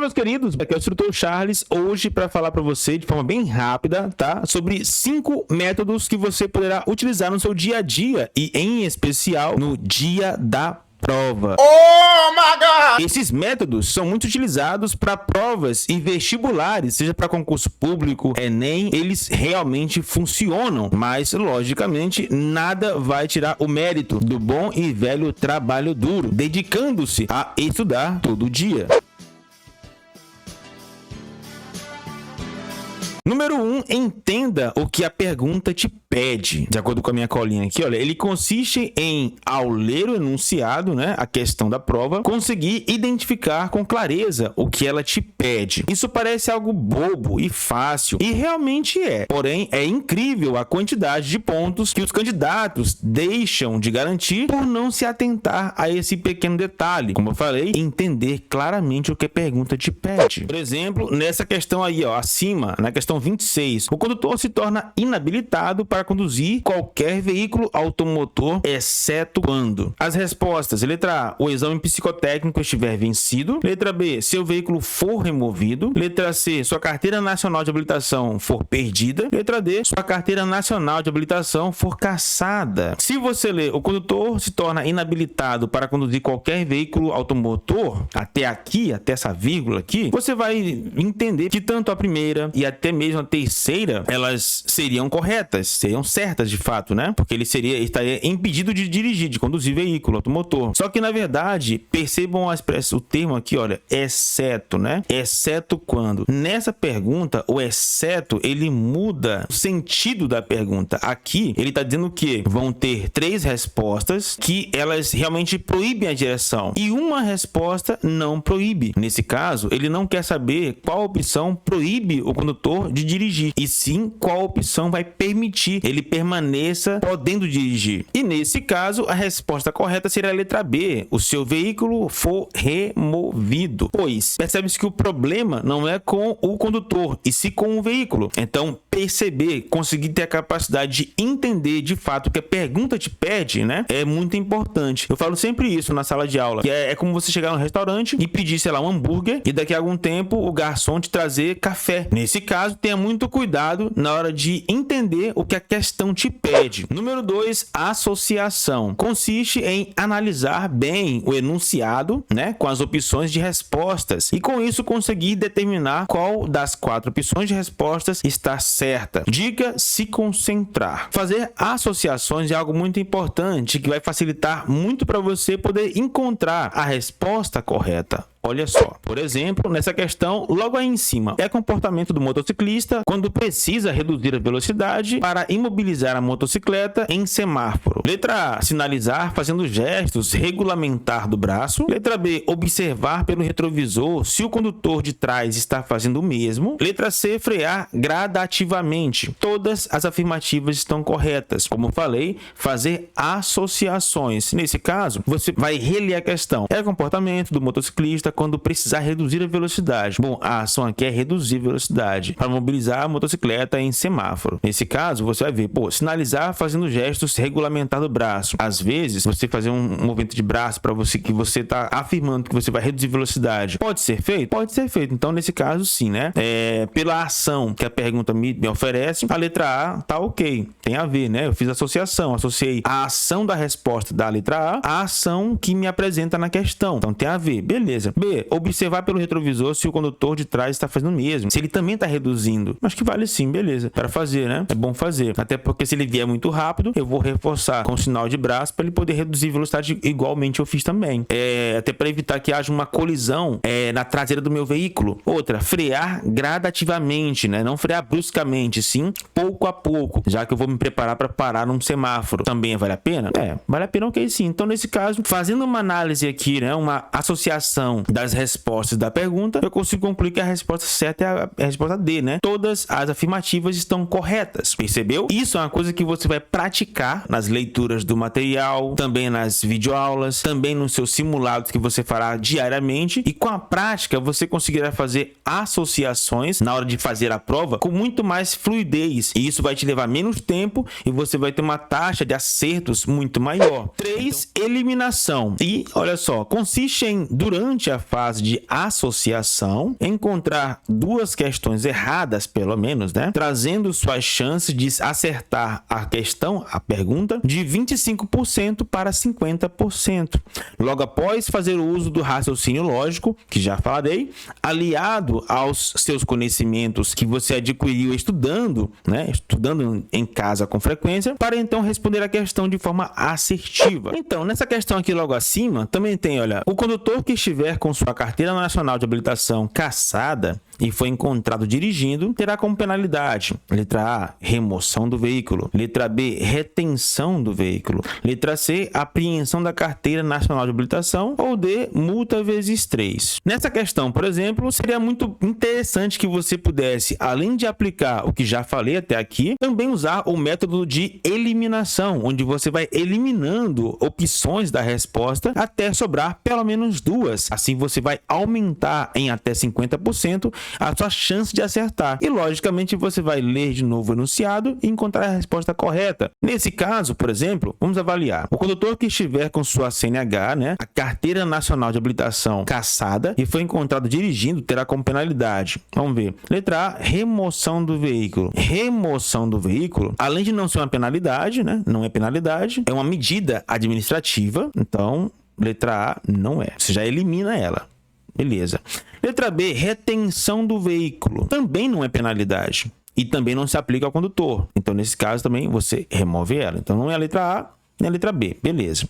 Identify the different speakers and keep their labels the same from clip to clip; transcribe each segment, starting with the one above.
Speaker 1: meus queridos, aqui é o instrutor Charles, hoje para falar para você de forma bem rápida, tá? Sobre 5 métodos que você poderá utilizar no seu dia a dia e em especial no dia da prova.
Speaker 2: Oh my God!
Speaker 1: Esses métodos são muito utilizados para provas e vestibulares, seja para concurso público, Enem, eles realmente funcionam, mas logicamente nada vai tirar o mérito do bom e velho trabalho duro, dedicando-se a estudar todo dia. Número 1, entenda o que a pergunta te pede. De acordo com a minha colinha aqui, olha, ele consiste em, ao ler o enunciado, né, a questão da prova, conseguir identificar com clareza o que ela te pede. Isso parece algo bobo e fácil, e realmente é. Porém, é incrível a quantidade de pontos que os candidatos deixam de garantir por não se atentar a esse pequeno detalhe. Como eu falei, entender claramente o que a pergunta te pede. Por exemplo, nessa questão aí, ó, acima, na questão 26, o condutor se torna inabilitado para conduzir qualquer veículo automotor, exceto quando. As respostas: letra A, o exame psicotécnico estiver vencido. Letra B, seu veículo for removido. Letra C, sua carteira nacional de habilitação for perdida. Letra D, sua carteira nacional de habilitação for cassada. Se você ler, o condutor se torna inabilitado para conduzir qualquer veículo automotor, até aqui, até essa vírgula aqui, você vai entender que tanto a primeira e até mesmo a terceira, elas seriam corretas, seriam certas de fato, né? Porque ele estaria impedido de dirigir, de conduzir veículo automotor. Só que na verdade, percebam o termo aqui, olha, exceto, né? Exceto quando. Nessa pergunta, o exceto, ele muda o sentido da pergunta. Aqui, ele está dizendo que vão ter 3 respostas que elas realmente proíbem a direção e uma resposta não proíbe. Nesse caso, ele não quer saber qual opção proíbe o condutor de dirigir, e sim qual opção vai permitir ele permaneça podendo dirigir. E nesse caso, a resposta correta seria a letra B, o seu veículo for removido. Pois, percebe-se que o problema não é com o condutor, e sim com o veículo. Então, perceber, conseguir ter a capacidade de entender de fato o que a pergunta te pede, né, é muito importante. Eu falo sempre isso na sala de aula, que é como você chegar no restaurante e pedir, sei lá, um hambúrguer, e daqui a algum tempo o garçom te trazer café. Nesse caso, tenha muito cuidado na hora de entender o que a questão te pede. Número 2, associação. Consiste em analisar bem o enunciado, né, com as opções de respostas, e com isso conseguir determinar qual das 4 opções de respostas está certa. Dica: se concentrar. Fazer associações é algo muito importante que vai facilitar muito para você poder encontrar a resposta correta. Olha só, por exemplo, nessa questão, logo aí em cima, é comportamento do motociclista quando precisa reduzir a velocidade para imobilizar a motocicleta em semáforo. Letra A, sinalizar fazendo gestos, regulamentar do braço. Letra B, observar pelo retrovisor se o condutor de trás está fazendo o mesmo. Letra C, frear gradativamente. Todas as afirmativas estão corretas. Como falei, fazer associações. Nesse caso, você vai reler a questão. É comportamento do motociclista quando precisar reduzir a velocidade. Bom, a ação aqui é reduzir a velocidade para mobilizar a motocicleta em semáforo. Nesse caso, você vai ver, sinalizar fazendo gestos, regulamentar do braço. Às vezes, você fazer um movimento de braço para você que você está afirmando que você vai reduzir velocidade. Pode ser feito? Pode ser feito. Então, nesse caso, sim, né? Pela ação que a pergunta me oferece, a letra A tá ok. Tem a ver, né? Eu fiz associação. Associei a ação da resposta da letra A à ação que me apresenta na questão. Então, tem a ver. Beleza. B, observar pelo retrovisor se o condutor de trás está fazendo o mesmo, se ele também está reduzindo. Acho que vale sim, beleza, para fazer, né? É bom fazer, até porque se ele vier muito rápido, eu vou reforçar com o sinal de braço para ele poder reduzir velocidade igualmente eu fiz também. Até para evitar que haja uma colisão na traseira do meu veículo. Outra, frear gradativamente, né? Não frear bruscamente, sim pouco a pouco, já que eu vou me preparar para parar num semáforo. Também vale a pena? Vale a pena, ok, sim. Então, nesse caso, fazendo uma análise aqui, né? Uma associação das respostas da pergunta, eu consigo concluir que a resposta certa é a resposta D, né? Todas as afirmativas estão corretas, percebeu? Isso é uma coisa que você vai praticar nas leituras do material, também nas videoaulas, também nos seus simulados que você fará diariamente, e com a prática você conseguirá fazer associações na hora de fazer a prova com muito mais fluidez, e isso vai te levar menos tempo e você vai ter uma taxa de acertos muito maior. 3, eliminação. E olha só, consiste em, durante a a fase de associação, encontrar duas questões erradas, pelo menos, né? Trazendo suas chances de acertar a questão, a pergunta, de 25% para 50%. Logo após fazer o uso do raciocínio lógico, que já falei, aliado aos seus conhecimentos que você adquiriu estudando, né? Estudando em casa com frequência, para então responder a questão de forma assertiva. Então, nessa questão aqui logo acima, também tem, olha, o condutor que estiver com sua carteira nacional de habilitação cassada e foi encontrado dirigindo, terá como penalidade: letra A, remoção do veículo; letra B, retenção do veículo; letra C, apreensão da carteira nacional de habilitação; ou D, multa vezes 3. Nessa questão, por exemplo, seria muito interessante que você pudesse, além de aplicar o que já falei até aqui, também usar o método de eliminação, onde você vai eliminando opções da resposta até sobrar pelo menos duas. Assim você vai aumentar em até 50% a sua chance de acertar. E, logicamente, você vai ler de novo o enunciado e encontrar a resposta correta. Nesse caso, por exemplo, vamos avaliar. O condutor que estiver com sua CNH, né, a Carteira Nacional de Habilitação cassada, e foi encontrado dirigindo, terá como penalidade. Vamos ver. Letra A, remoção do veículo. Remoção do veículo, além de não ser uma penalidade, né, não é penalidade, é uma medida administrativa. Então, letra A não é. Você já elimina ela. Beleza. Letra B, retenção do veículo. Também não é penalidade. E também não se aplica ao condutor. Então, nesse caso, também você remove ela. Então, não é a letra A, nem a letra B. Beleza.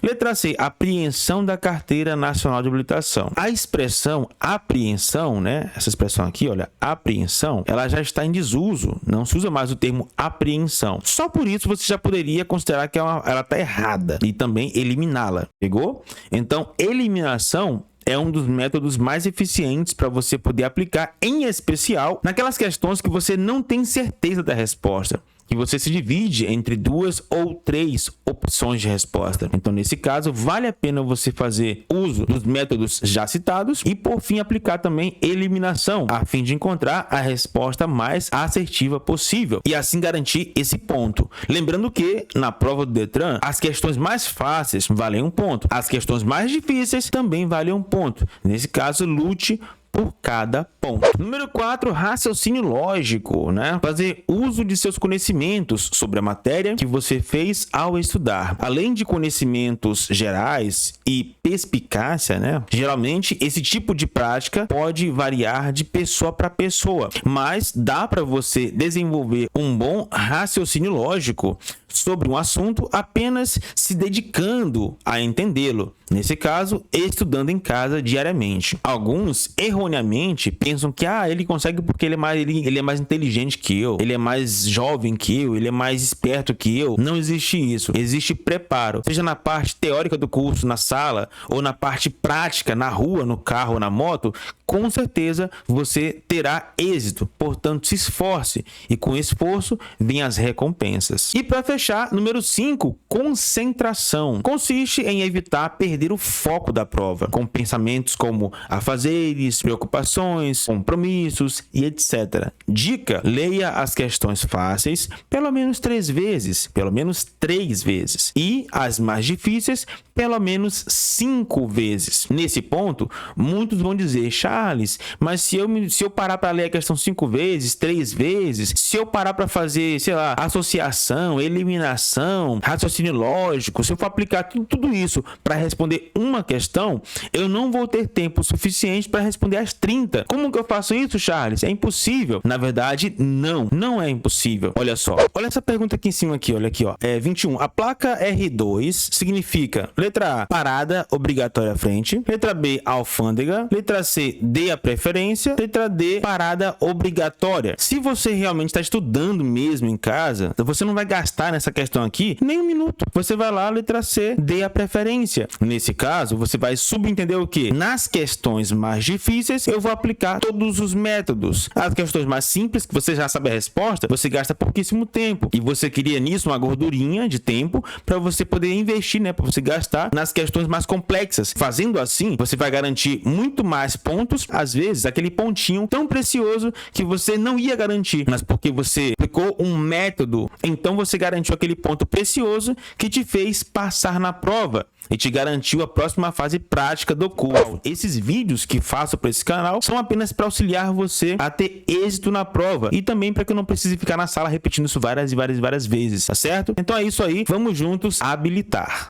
Speaker 1: Letra C, apreensão da Carteira Nacional de Habilitação. A expressão apreensão, né? Essa expressão aqui, olha, apreensão, ela já está em desuso. Não se usa mais o termo apreensão. Só por isso você já poderia considerar que ela está errada e também eliminá-la. Pegou? Então, eliminação é um dos métodos mais eficientes para você poder aplicar, em especial naquelas questões que você não tem certeza da resposta, que você se divide entre 2 ou 3 opções de resposta. Então, nesse caso, vale a pena você fazer uso dos métodos já citados e, por fim, aplicar também eliminação, a fim de encontrar a resposta mais assertiva possível e assim garantir esse ponto. Lembrando que, na prova do Detran, as questões mais fáceis valem 1 ponto, as questões mais difíceis também valem 1 ponto. Nesse caso, lute por cada ponto. Número 4, raciocínio lógico, né? Fazer uso de seus conhecimentos sobre a matéria que você fez ao estudar. Além de conhecimentos gerais e perspicácia, né? Geralmente, esse tipo de prática pode variar de pessoa para pessoa, mas dá para você desenvolver um bom raciocínio lógico sobre um assunto apenas se dedicando a entendê-lo. Nesse caso, estudando em casa diariamente. Alguns, erroneamente, pensam que ele consegue porque ele é mais inteligente que eu, ele é mais jovem que eu, ele é mais esperto que eu. Não existe isso. Existe preparo. Seja na parte teórica do curso, na sala, ou na parte prática, na rua, no carro ou na moto, com certeza você terá êxito. Portanto, se esforce. E com esforço, vem as recompensas. E para fechar, número 5, concentração. Consiste em evitar perder o foco da prova, com pensamentos como afazeres, preocupações, compromissos e etc. Dica: leia as questões fáceis pelo menos 3 vezes, e as mais difíceis pelo menos 5 vezes. Nesse ponto, muitos vão dizer: Charles, mas se eu parar para ler a questão 5 vezes, 3 vezes, se eu parar para fazer, sei lá, associação, eliminação, raciocínio lógico, se eu for aplicar tudo isso para responder uma questão, eu não vou ter tempo suficiente para responder as 30. Como que eu faço isso, Charles? É impossível. Na verdade, não é impossível. Olha só. Olha essa pergunta aqui em cima aqui, olha aqui, ó. 21. A placa R2 significa: letra A, parada obrigatória à frente; letra B, alfândega; letra C, D, a preferência; letra D, parada obrigatória. Se você realmente está estudando mesmo em casa, você não vai gastar nessa questão aqui nem 1 minuto. Você vai lá, letra C, D, a preferência. Nesse caso, você vai subentender o quê? Nas questões mais difíceis, eu vou aplicar todos os métodos. As questões mais simples, que você já sabe a resposta, você gasta pouquíssimo tempo. E você queria nisso uma gordurinha de tempo para você poder investir, né? Para você gastar nas questões mais complexas. Fazendo assim, você vai garantir muito mais pontos, às vezes aquele pontinho tão precioso que você não ia garantir, mas porque você aplicou um método, então você garantiu garantiu aquele ponto precioso que te fez passar na prova e te garantiu a próxima fase prática do curso. Esses vídeos que faço para esse canal são apenas para auxiliar você a ter êxito na prova e também para que eu não precise ficar na sala repetindo isso várias vezes, tá certo? Então é isso aí, vamos juntos habilitar.